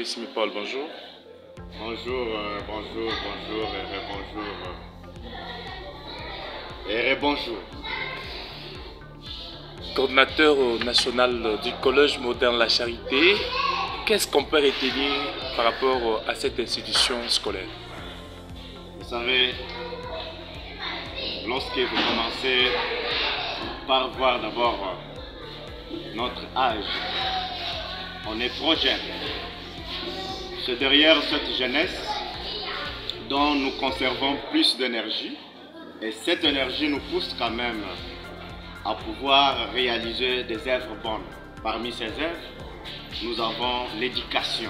Christine Paul, bonjour. Bonjour, bonjour et bonjour. Coordinateur national du Collège moderne La Charité, qu'est-ce qu'on peut retenir par rapport à cette institution scolaire? Vous savez, lorsque vous commencez par voir d'abord notre âge, on est trop jeune. C'est derrière cette jeunesse dont nous conservons plus d'énergie, et cette énergie nous pousse quand même à pouvoir réaliser des œuvres bonnes. Parmi ces œuvres, nous avons l'éducation.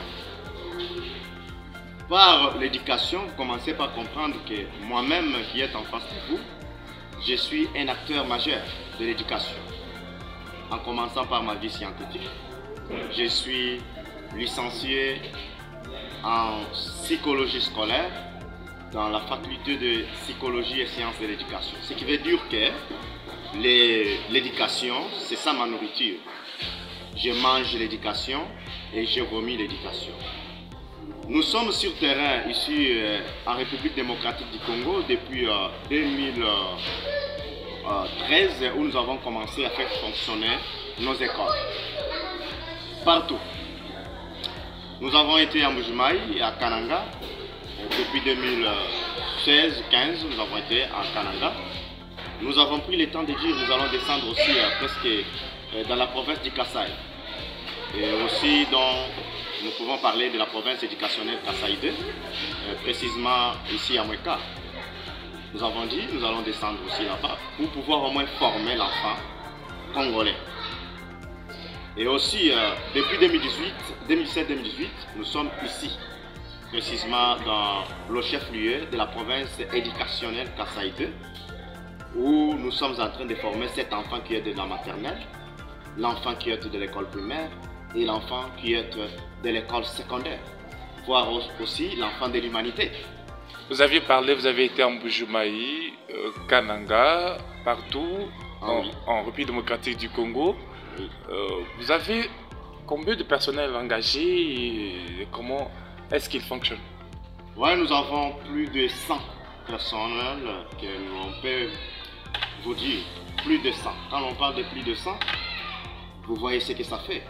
Par l'éducation, vous commencez par comprendre que moi-même qui est en face de vous, je suis un acteur majeur de l'éducation. En commençant par ma vie scientifique, je suis licencié en psychologie scolaire dans la faculté de psychologie et sciences de l'éducation. Ce qui veut dire que l'éducation, c'est ça ma nourriture. Je mange l'éducation et je vomis l'éducation. Nous sommes sur terrain ici en République démocratique du Congo depuis 2013 où nous avons commencé à faire fonctionner nos écoles. Partout. Nous avons été à Mbujimaï et à Kananga. Depuis 2016-15, nous avons été à Kananga. Nous avons pris le temps de dire nous allons descendre aussi presque dans la province du Kasaï. Et aussi nous pouvons parler de la province éducationnelle Kasaï 2, précisément ici à Mweka. Nous avons dit nous allons descendre aussi là-bas pour pouvoir au moins former l'enfant congolais. Et aussi, depuis 2017-2018, nous sommes ici, précisément dans le chef-lieu de la province éducationnelle Kasaï 2, où nous sommes en train de former cet enfant qui est de la maternelle, l'enfant qui est de l'école primaire et l'enfant qui est de l'école secondaire, voire aussi l'enfant de l'humanité. Vous avez parlé, vous avez été en Mbujimaï, Kananga, partout, en République démocratique du Congo. Oui. Vous avez combien de personnel engagé et comment est-ce qu'il fonctionne? Oui, nous avons plus de 100 personnels que l'on peut vous dire. Plus de 100. Quand on parle de plus de 100, vous voyez ce que ça fait.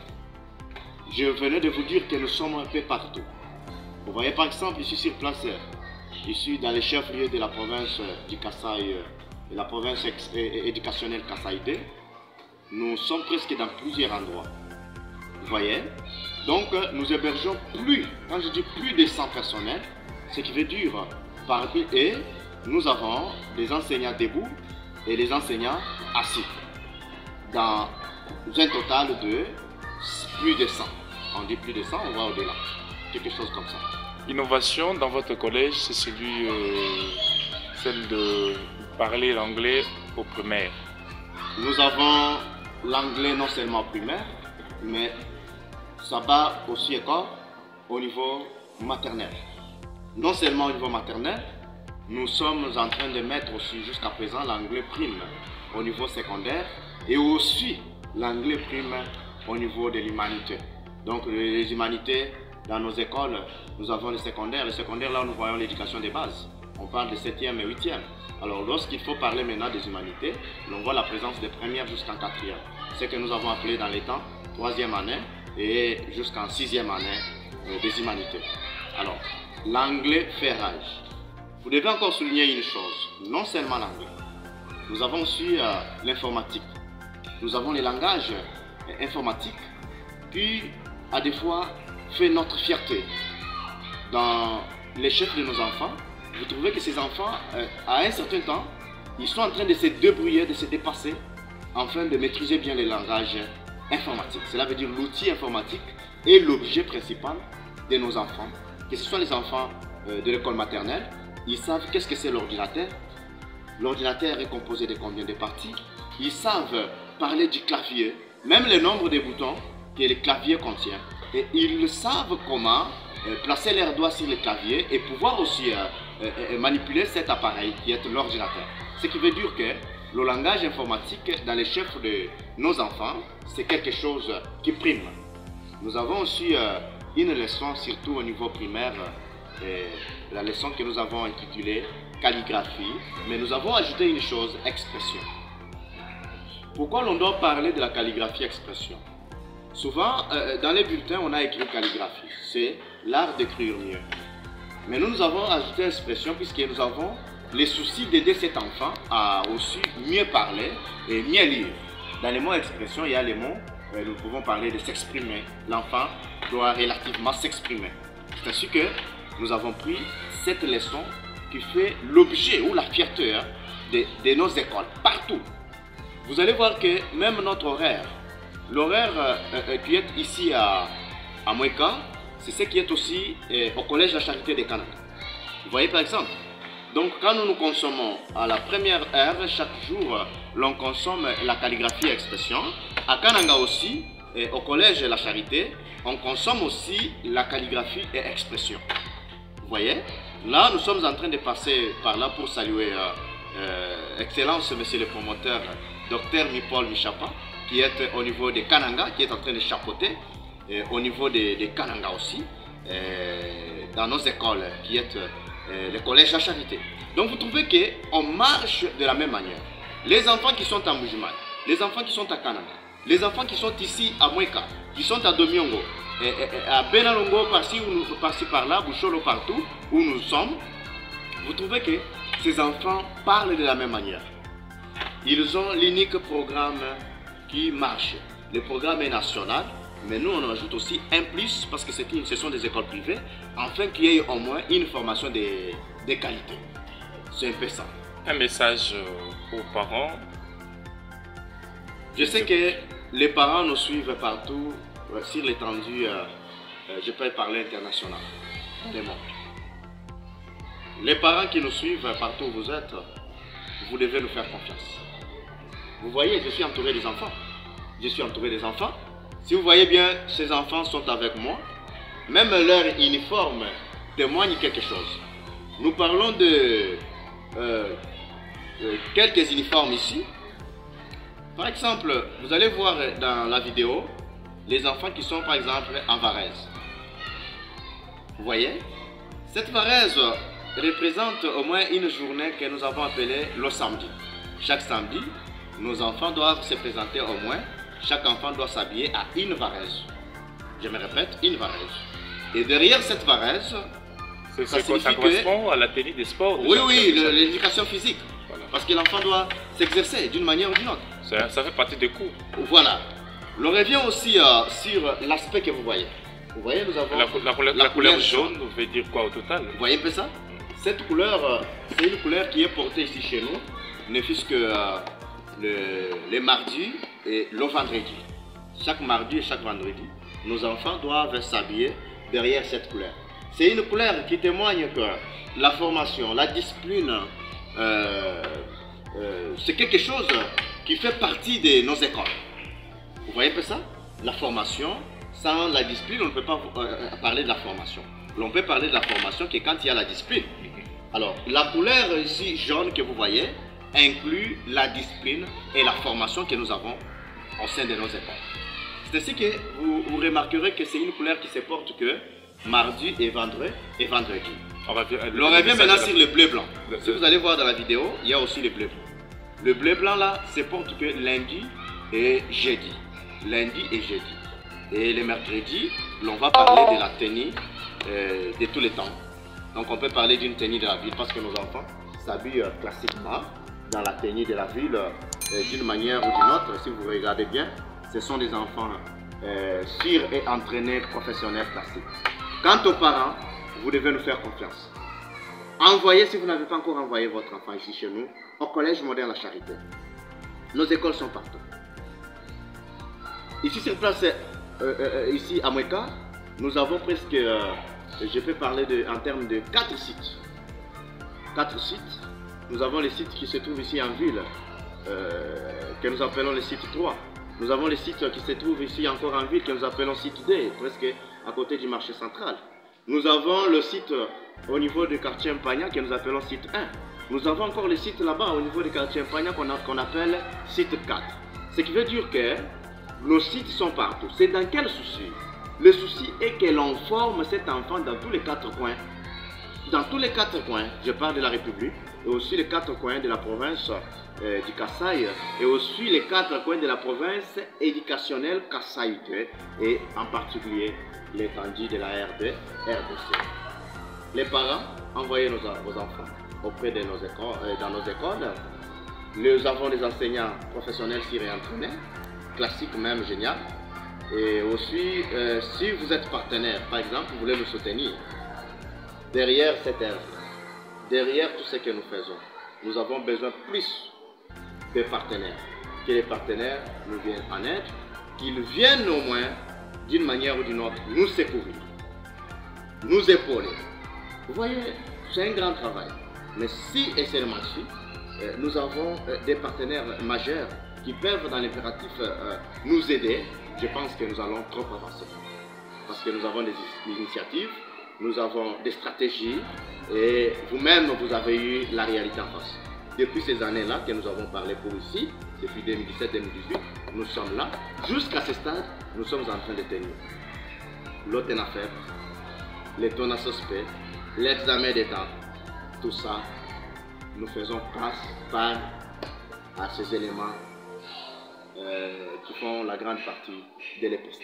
Je venais de vous dire que nous sommes un peu partout. Vous voyez par exemple ici sur place, ici dans les chefs-lieux de la province du Kasaï, de la province éducationnelle Kasaï 2, nous sommes presque dans plusieurs endroits. Vous voyez? Donc nous hébergeons plus, quand je dis plus de 100 personnels, ce qui veut dire et nous avons des enseignants debout et des enseignants assis. Dans un total de plus de 100. On dit plus de 100, on va au-delà. Quelque chose comme ça. L'innovation dans votre collège, c'est celle de parler l'anglais au primaire. Nous avons l'anglais non seulement au primaire, mais ça va aussi au niveau maternel. Non seulement au niveau maternel, nous sommes en train de mettre aussi jusqu'à présent l'anglais prime au niveau secondaire et aussi l'anglais prime au niveau de l'humanité. Donc les humanités, dans nos écoles, nous avons le secondaire. Le secondaire, là, nous voyons l'éducation des bases. On parle de 7e et 8e. Alors lorsqu'il faut parler maintenant des humanités, on voit la présence des premières jusqu'en 4e. Ce que nous avons appelé dans les temps 3e année et jusqu'en 6e année des humanités. Alors, l'anglais fait rage. Vous devez encore souligner une chose, non seulement l'anglais. Nous avons aussi l'informatique. Nous avons les langages informatiques qui, à des fois, fait notre fierté. Dans les chefs de nos enfants, vous trouvez que ces enfants, à un certain temps, ils sont en train de se débrouiller, de se dépasser, afin de maîtriser bien les langages informatiques. Cela veut dire l'outil informatique est l'objet principal de nos enfants. Que ce soit les enfants de l'école maternelle, ils savent qu'est-ce que c'est l'ordinateur. L'ordinateur est composé de combien de parties. Ils savent parler du clavier, même le nombre de boutons que le clavier contient. Et ils savent comment placer leurs doigts sur le clavier et pouvoir aussi manipuler cet appareil qui est l'ordinateur. Ce qui veut dire que le langage informatique dans les chefs de nos enfants, c'est quelque chose qui prime. Nous avons aussi une leçon, surtout au niveau primaire, la leçon que nous avons intitulée calligraphie, mais nous avons ajouté une chose, expression. Pourquoi l'on doit parler de la calligraphie expression? Souvent, dans les bulletins, on a écrit calligraphie, c'est l'art d'écrire mieux. Mais nous avons ajouté expression puisque nous avons les soucis d'aider cet enfant à aussi mieux parler et mieux lire. Dans les mots expression, il y a les mots, nous pouvons parler de s'exprimer. L'enfant doit relativement s'exprimer. C'est ainsi que nous avons pris cette leçon qui fait l'objet ou la fierté de nos écoles, partout. Vous allez voir que même notre horaire, l'horaire qui est ici à Moueka, c'est ce qui est aussi au collège La Charité de Kananga. Vous voyez par exemple. Donc quand nous consommons à la première heure, chaque jour, l'on consomme la calligraphie et expression. À Kananga aussi, au collège La Charité, on consomme aussi la calligraphie et expression. Vous voyez? Là, nous sommes en train de passer par là pour saluer Excellence, Monsieur le promoteur, Dr Mipol Michapa, qui est au niveau de Kananga, qui est en train de chapeauter, au niveau de Kananga aussi, dans nos écoles, qui est le collège La Charité. Donc vous trouvez qu'on marche de la même manière. Les enfants qui sont à Mujimai, les enfants qui sont à Kananga, les enfants qui sont ici à Moueka, qui sont à Domiongo, à Benalongo, par-ci par-là, Boucholo, partout où nous sommes, vous trouvez que ces enfants parlent de la même manière. Ils ont l'unique programme qui marche. Le programme est national, mais nous on ajoute aussi un plus parce que ce sont des écoles privées, afin qu'il y ait au moins une formation de qualité. C'est un peu ça. Un message aux parents. Je sais que les parents nous suivent partout sur l'étendue, je peux parler international, des mondes. Les parents qui nous suivent partout où vous êtes, vous devez nous faire confiance. Vous voyez, je suis entouré des enfants. Je suis entouré des enfants. Si vous voyez bien, ces enfants sont avec moi. Même leur uniforme témoigne quelque chose. Nous parlons de quelques uniformes ici. Par exemple, vous allez voir dans la vidéo les enfants qui sont par exemple en varèse. Vous voyez? Cette varèse représente au moins une journée que nous avons appelée le samedi. Chaque samedi, nos enfants doivent se présenter au moins. Chaque enfant doit s'habiller à une varèse. Je me répète, une varèse. Et derrière cette varèse, ça correspond à la tenue des sports. Oui, oui, l'éducation physique. Voilà. Parce que l'enfant doit s'exercer d'une manière ou d'une autre. Ça fait partie des cours. Voilà. On revient aussi sur l'aspect que vous voyez. Vous voyez, nous avons la couleur jaune veut dire quoi au total? Vous voyez un peu ça? Cette couleur, c'est une couleur qui est portée ici chez nous, ne fût-ce que les mardis et le vendredi. Chaque mardi et chaque vendredi, nos enfants doivent s'habiller derrière cette couleur. C'est une couleur qui témoigne que la formation, la discipline, c'est quelque chose qui fait partie de nos écoles. Vous voyez un peu ça? La formation, sans la discipline, on ne peut pas parler de la formation. On peut parler de la formation que quand il y a la discipline. Alors, la couleur ici jaune que vous voyez inclut la discipline et la formation que nous avons au sein de nos écoles. C'est ainsi que vous remarquerez que c'est une couleur qui se porte que mardi et vendredi. On revient maintenant sur le bleu blanc. Si vous allez voir dans la vidéo, il y a aussi le bleu blanc. Le bleu blanc là se porte que lundi et jeudi. Lundi et jeudi. Et le mercredi, l'on va parler de la tenue de tous les temps. Donc on peut parler d'une tenue de la ville parce que nos enfants s'habillent classiquement dans la tenue de la ville d'une manière ou d'une autre. Si vous regardez bien, ce sont des enfants sûrs et entraînés professionnels classiques. Quant aux parents, vous devez nous faire confiance. Envoyez, si vous n'avez pas encore envoyé votre enfant ici chez nous, au Collège Moderne La Charité. Nos écoles sont partout. Ici sur place, ici à Moueka, nous avons presque, je peux parler en termes de 4 sites. 4 sites. Nous avons les sites qui se trouvent ici en ville, que nous appelons les sites 3. Nous avons les sites qui se trouvent ici encore en ville, que nous appelons site D, presque à côté du marché central. Nous avons le site au niveau du quartier Mpagna, que nous appelons site 1. Nous avons encore les sites là-bas au niveau du quartier Mpagna qu'on appelle site 4. Ce qui veut dire que nos sites sont partout. C'est dans quel souci? Le souci est que l'on forme cet enfant dans tous les quatre coins. Dans tous les quatre coins, je parle de la République, et aussi les quatre coins de la province du Kasaï, et aussi les quatre coins de la province éducationnelle Kasaï, et en particulier l'étendue de la RDC. Les parents, envoyez vos enfants auprès de nos écoles, dans nos écoles. Nous avons des enseignants professionnels s'y réentraîner, classiques même, génial. Et aussi, si vous êtes partenaire, par exemple, vous voulez nous soutenir, derrière cette œuvre, derrière tout ce que nous faisons, nous avons besoin plus de partenaires. Que les partenaires nous viennent en aide, qu'ils viennent au moins, d'une manière ou d'une autre, nous secourir, nous épauler. Vous voyez, c'est un grand travail. Mais si et seulement si, nous avons des partenaires majeurs qui peuvent, dans l'impératif, nous aider, je pense que nous allons trop avancer. Parce que nous avons des initiatives, nous avons des stratégies, et vous-même, vous avez eu la réalité en face. Depuis ces années-là que nous avons parlé pour ici, depuis 2017-2018, nous sommes là. Jusqu'à ce stade, nous sommes en train de tenir. L'autre affaire, les tons suspects, l'examen d'état, tout ça, nous faisons part à ces éléments qui font la grande partie de l'EPST.